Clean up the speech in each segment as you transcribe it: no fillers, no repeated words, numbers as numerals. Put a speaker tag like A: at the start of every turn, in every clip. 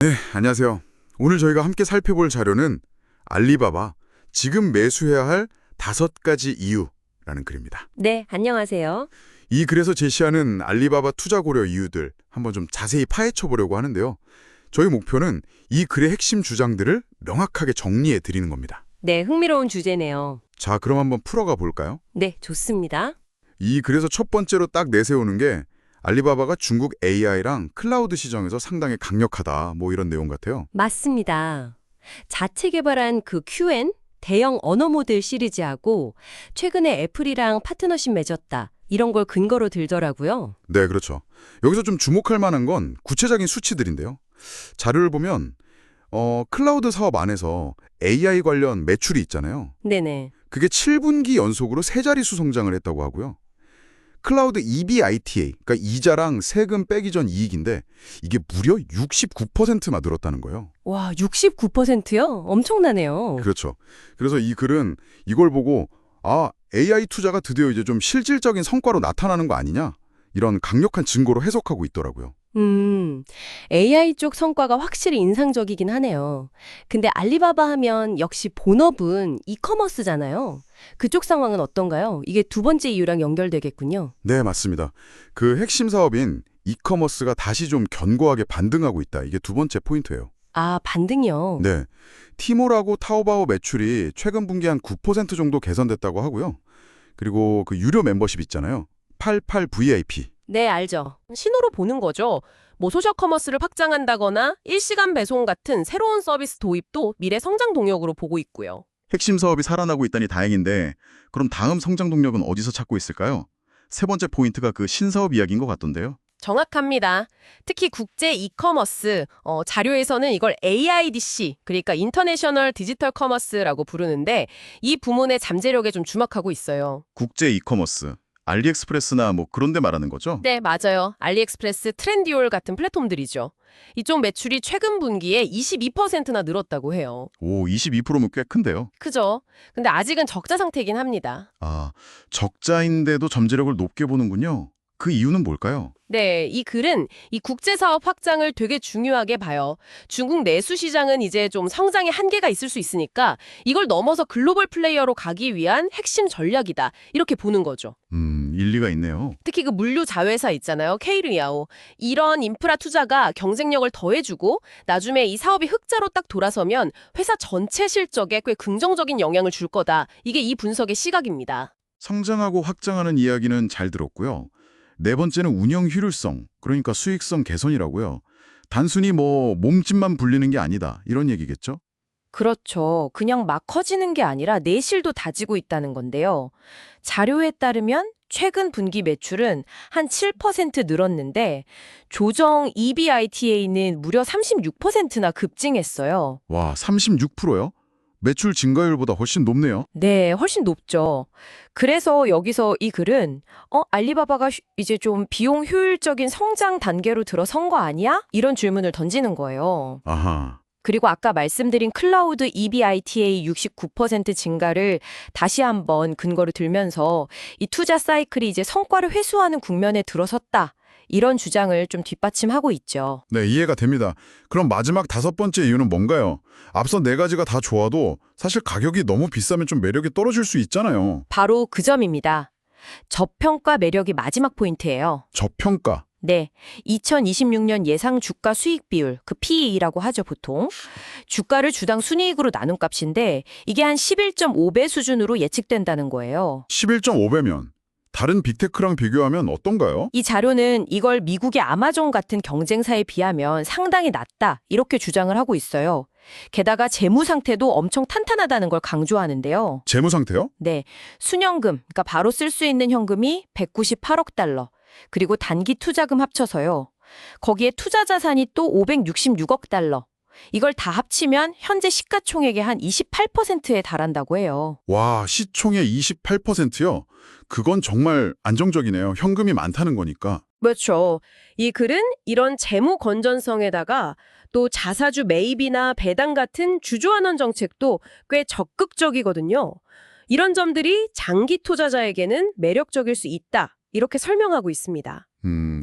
A: 네, 안녕하세요. 오늘 저희가 함께 살펴볼 자료는 알리바바 지금 매수해야 할 5가지 이유라는 글입니다.
B: 네, 안녕하세요.
A: 이 글에서 제시하는 알리바바 투자 고려 이유들 한번 좀 자세히 파헤쳐 보려고 하는데요. 저희 목표는 이 글의 핵심 주장들을 명확하게 정리해 드리는 겁니다.
B: 네, 흥미로운 주제네요.
A: 자, 그럼 한번 풀어가 볼까요?
B: 네, 좋습니다.
A: 이 글에서 첫 번째로 딱 내세우는 게 알리바바가 중국 AI랑 클라우드 시장에서 상당히 강력하다, 뭐 이런 내용 같아요.
B: 맞습니다. 자체 개발한 그 QN 대형 언어 모델 시리즈하고 최근에 애플이랑 파트너십 맺었다. 이런 걸 근거로 들더라고요.
A: 네, 그렇죠. 여기서 좀 주목할 만한 건 구체적인 수치들인데요. 자료를 보면 클라우드 사업 안에서 AI 관련 매출이 있잖아요.
B: 네네.
A: 그게 7분기 연속으로 세 자릿수 성장을 했다고 하고요. 클라우드 EBITDA, 그러니까 이자랑 세금 빼기 전 이익인데 이게 무려 69%나 늘었다는 거예요.
B: 와, 69%요? 엄청나네요.
A: 그렇죠. 그래서 이 글은 이걸 보고 AI 투자가 드디어 이제 좀 실질적인 성과로 나타나는 거 아니냐? 이런 강력한 증거로 해석하고 있더라고요.
B: AI 쪽 성과가 확실히 인상적이긴 하네요. 근데 알리바바 하면 역시 본업은 이커머스잖아요. 그쪽 상황은 어떤가요? 이게 두 번째 이유랑 연결되겠군요.
A: 네, 맞습니다. 그 핵심 사업인 이커머스가 다시 좀 견고하게 반등하고 있다. 이게 두 번째 포인트예요.
B: 아, 반등이요?
A: 네, 티몰하고 타오바오 매출이 최근 분기 한 9% 정도 개선됐다고 하고요. 그리고 그 유료 멤버십 있잖아요. 88VIP.
B: 네, 알죠.
C: 신호로 보는 거죠. 뭐 소셜 커머스를 확장한다거나 일시간 배송 같은 새로운 서비스 도입도 미래 성장 동력으로 보고 있고요.
D: 핵심 사업이 살아나고 있다니 다행인데 그럼 다음 성장 동력은 어디서 찾고 있을까요? 세 번째 포인트가 그 신사업 이야기인 것 같던데요.
C: 정확합니다. 특히 국제 이커머스, 자료에서는 이걸 AIDC, 그러니까 인터내셔널 디지털 커머스라고 부르는데 이 부문의 잠재력에 좀 주목하고 있어요.
D: 국제 이커머스, 알리익스프레스나 뭐 그런 데 말하는 거죠?
C: 네, 맞아요. 알리익스프레스, 트렌디올 같은 플랫폼들이죠. 이쪽 매출이 최근 분기에 22%나 늘었다고 해요.
D: 오, 22%면 꽤 큰데요.
C: 그죠? 근데 아직은 적자 상태이긴 합니다.
D: 아, 적자인데도 잠재력을 높게 보는군요. 그 이유는 뭘까요?
C: 네, 이 글은 이 국제사업 확장을 되게 중요하게 봐요. 중국 내수 시장은 이제 좀 성장의 한계가 있을 수 있으니까 이걸 넘어서 글로벌 플레이어로 가기 위한 핵심 전략이다. 이렇게 보는 거죠.
D: 일리가 있네요.
C: 특히 그 물류 자회사 있잖아요. 케이르야오. 이런 인프라 투자가 경쟁력을 더해주고 나중에 이 사업이 흑자로 딱 돌아서면 회사 전체 실적에 꽤 긍정적인 영향을 줄 거다. 이게 이 분석의 시각입니다.
D: 성장하고 확장하는 이야기는 잘 들었고요. 네 번째는 운영 효율성, 그러니까 수익성 개선이라고요. 단순히 뭐 몸집만 불리는 게 아니다, 이런 얘기겠죠?
E: 그렇죠. 그냥 막 커지는 게 아니라 내실도 다지고 있다는 건데요. 자료에 따르면 최근 분기 매출은 한 7% 늘었는데 조정 EBITA는 무려 36%나 급증했어요.
D: 와, 36%요? 매출 증가율보다 훨씬 높네요.
E: 네, 훨씬 높죠. 그래서 여기서 이 글은 알리바바가 이제 좀 비용 효율적인 성장 단계로 들어선 거 아니야? 이런 질문을 던지는 거예요.
D: 아하.
E: 그리고 아까 말씀드린 클라우드 EBITA 69% 증가를 다시 한번 근거로 들면서 이 투자 사이클이 이제 성과를 회수하는 국면에 들어섰다. 이런 주장을 좀 뒷받침하고 있죠.
A: 네, 이해가 됩니다. 그럼 마지막 5번째 이유는 뭔가요? 앞서 4가지가 다 좋아도 사실 가격이 너무 비싸면 좀 매력이 떨어질 수 있잖아요.
E: 바로 그 점입니다. 저평가 매력이 마지막 포인트예요.
A: 저평가.
E: 네, 2026년 예상 주가 수익 비율, 그 PE라고 하죠, 보통. 주가를 주당 순이익으로 나눈 값인데 이게 한 11.5배 수준으로 예측된다는 거예요.
A: 11.5배면 다른 빅테크랑 비교하면 어떤가요?
E: 이 자료는 이걸 미국의 아마존 같은 경쟁사에 비하면 상당히 낮다, 이렇게 주장을 하고 있어요. 게다가 재무 상태도 엄청 탄탄하다는 걸 강조하는데요.
A: 재무 상태요?
E: 네, 순현금, 그러니까 바로 쓸 수 있는 현금이 198억 달러, 그리고 단기 투자금 합쳐서요. 거기에 투자 자산이 또 566억 달러. 이걸 다 합치면 현재 시가총액의 한 28%에 달한다고 해요.
A: 와, 시총의 28%요? 그건 정말 안정적이네요. 현금이 많다는 거니까.
C: 그렇죠. 이 글은 이런 재무 건전성에다가 또 자사주 매입이나 배당 같은 주주환원 정책도 꽤 적극적이거든요. 이런 점들이 장기 투자자에게는 매력적일 수 있다. 이렇게 설명하고 있습니다.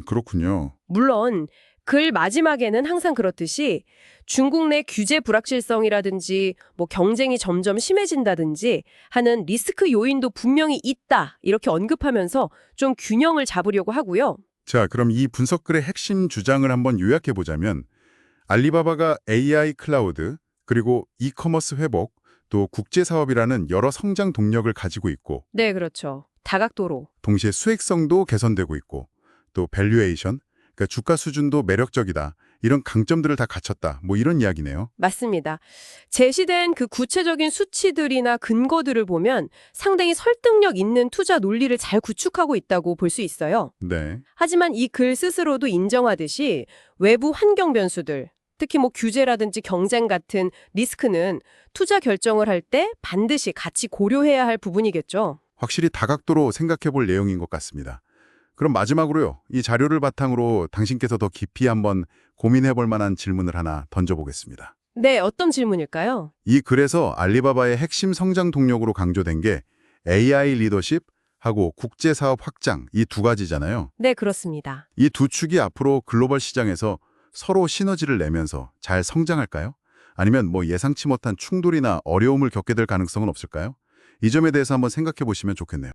A: 그렇군요.
C: 물론 글 마지막에는 항상 그렇듯이 중국 내 규제 불확실성이라든지 뭐 경쟁이 점점 심해진다든지 하는 리스크 요인도 분명히 있다 이렇게 언급하면서 좀 균형을 잡으려고 하고요.
D: 자, 그럼 이 분석글의 핵심 주장을 한번 요약해 보자면 알리바바가 AI 클라우드, 그리고 이커머스 회복, 또 국제 사업이라는 여러 성장 동력을 가지고 있고
C: 네, 그렇죠. 다각도로.
D: 동시에 수익성도 개선되고 있고 또 밸류에이션, 그러니까 주가 수준도 매력적이다. 이런 강점들을 다 갖췄다. 뭐 이런 이야기네요.
C: 맞습니다. 제시된 그 구체적인 수치들이나 근거들을 보면 상당히 설득력 있는 투자 논리를 잘 구축하고 있다고 볼 수 있어요.
D: 네.
C: 하지만 이 글 스스로도 인정하듯이 외부 환경 변수들, 특히 뭐 규제라든지 경쟁 같은 리스크는 투자 결정을 할 때 반드시 같이 고려해야 할 부분이겠죠.
D: 확실히 다각도로 생각해 볼 내용인 것 같습니다. 그럼 마지막으로요. 이 자료를 바탕으로 당신께서 더 깊이 한번 고민해 볼 만한 질문을 하나 던져보겠습니다.
C: 네, 어떤 질문일까요?
D: 이 글에서 알리바바의 핵심 성장 동력으로 강조된 게 AI 리더십하고 국제사업 확장 이 두 가지잖아요.
C: 네, 그렇습니다.
D: 이 두 축이 앞으로 글로벌 시장에서 서로 시너지를 내면서 잘 성장할까요? 아니면 뭐 예상치 못한 충돌이나 어려움을 겪게 될 가능성은 없을까요? 이 점에 대해서 한번 생각해 보시면 좋겠네요.